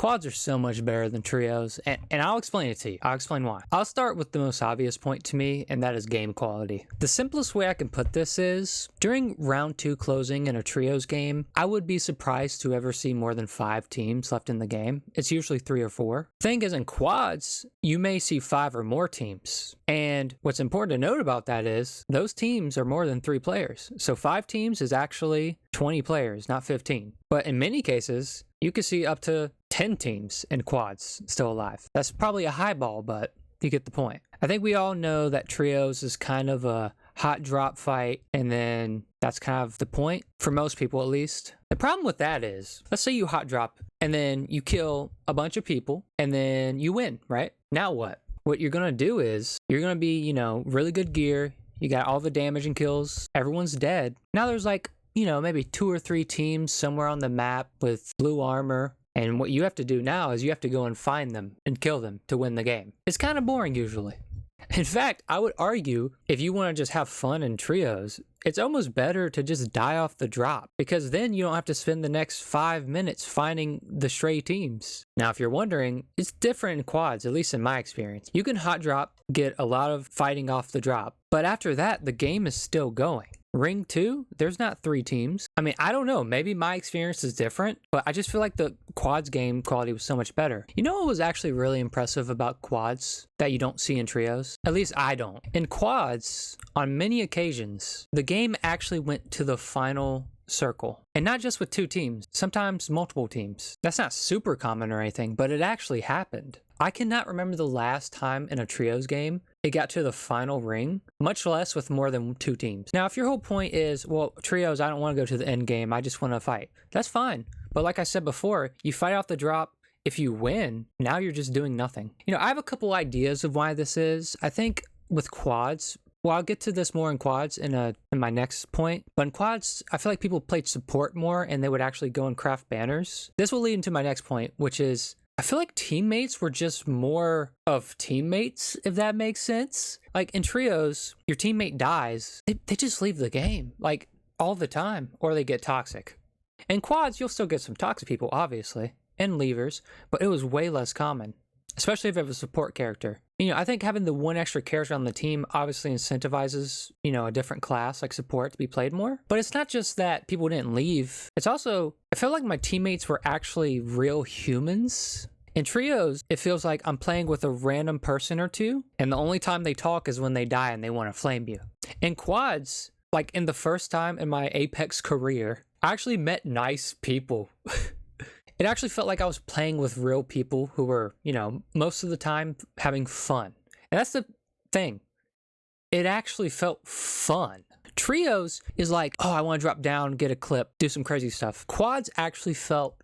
Quads are so much better than trios, and I'll explain it to you. I'll explain why. I'll start with the most obvious point to me, and that is game quality. The simplest way I can put this is, during round 2 closing in a trios game, I would be surprised to ever see more than 5 teams left in the game. It's usually 3 or 4. Thing is, in quads, you may see 5 or more teams. And what's important to note about that is, those teams are more than 3 players. So 5 teams is actually 20 players, not 15. But in many cases, you can see up to 10 teams in quads still alive. That's probably a high ball, but you get the point. I think we all know that trios is kind of a hot drop fight, and then that's kind of the point, for most people at least. The problem with that is, let's say you hot drop, and then you kill a bunch of people, and then you win, right? Now what? What you're gonna do is, you're gonna be, you know, really good gear, you got all the damage and kills, everyone's dead. Now there's like, you know, maybe 2 or 3 teams somewhere on the map with blue armor. And what you have to do now is you have to go and find them and kill them to win the game. It's kind of boring usually. In fact, I would argue if you want to just have fun in trios, it's almost better to just die off the drop, because then you don't have to spend the next 5 minutes finding the stray teams. Now, if you're wondering, it's different in quads, at least in my experience. You can hot drop, get a lot of fighting off the drop, but after that, the game is still going. Ring 2, there's not 3 teams. I mean, I don't know, maybe my experience is different, but I just feel like the quads game quality was so much better. You know what was actually really impressive about quads that you don't see in trios? At least I don't. In quads, on many occasions, the game actually went to the final circle. And not just with 2 teams, sometimes multiple teams. That's not super common or anything, but it actually happened. I cannot remember the last time in a trios game it got to the final ring, much less with more than 2 teams. Now, if your whole point is, well, trios, I don't want to go to the end game, I just want to fight, that's fine. But like I said before, you fight off the drop. If you win, now you're just doing nothing. You know, I have a couple ideas of why this is. I think with quads, well, I'll get to this more in quads in my next point. But in quads, I feel like people played support more and they would actually go and craft banners. This will lead into my next point, which is, I feel like teammates were just more of teammates, if that makes sense. Like in trios, your teammate dies, they just leave the game, like all the time, or they get toxic. In quads, you'll still get some toxic people, obviously, and leavers, but it was way less common, especially if you have a support character. You know, I think having the 1 extra character on the team obviously incentivizes, you know, a different class like support to be played more. But it's not just that people didn't leave. It's also, I feel like my teammates were actually real humans. In trios, it feels like I'm playing with a random person or 2, and the only time they talk is when they die and they want to flame you. In quads, like in the first time in my Apex career, I actually met nice people. It actually felt like I was playing with real people who were, you know, most of the time having fun. And that's the thing. It actually felt fun. Trios is like, oh, I want to drop down, get a clip, do some crazy stuff. Quads actually felt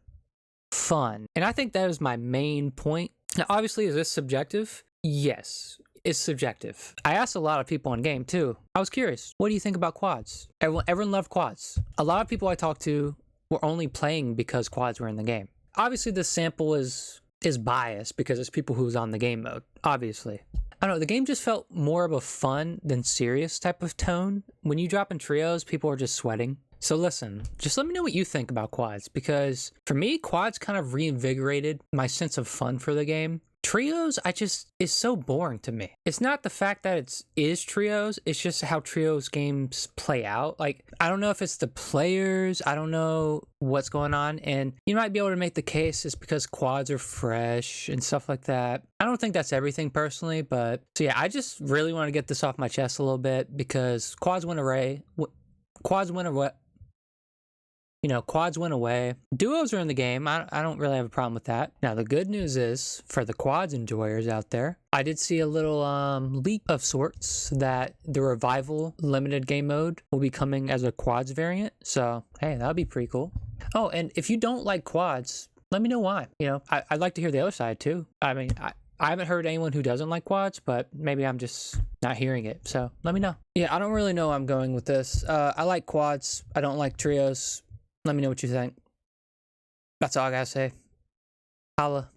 fun. And I think that is my main point. Now, obviously, is this subjective? Yes, it's subjective. I asked a lot of people in game too. I was curious, what do you think about quads? Everyone loved quads. A lot of people I talked to were only playing because quads were in the game. Obviously, this sample is biased because it's people who's on the game mode, obviously. I don't know, the game just felt more of a fun than serious type of tone. When you drop in trios, people are just sweating. So listen, just let me know what you think about quads, because for me, quads kind of reinvigorated my sense of fun for the game. Trios, is so boring to me. It's not the fact that it is trios, it's just how trios games play out. Like, I don't know if it's the players, I don't know what's going on, and you might be able to make the case it's because quads are fresh and stuff like that. I don't think that's everything personally, but so yeah, I just really want to get this off my chest a little bit, because quads went away. You know, quads went away. Duos are in the game. I don't really have a problem with that. Now, the good news is, for the quads enjoyers out there, I did see a little leak of sorts that the Revival limited game mode will be coming as a quads variant. So, hey, that'll be pretty cool. Oh, and if you don't like quads, let me know why. You know, I'd like to hear the other side too. I mean, I haven't heard anyone who doesn't like quads, but maybe I'm just not hearing it. So let me know. Yeah, I don't really know where I'm going with this. I like quads. I don't like trios. Let me know what you think. That's all I gotta say. Holla.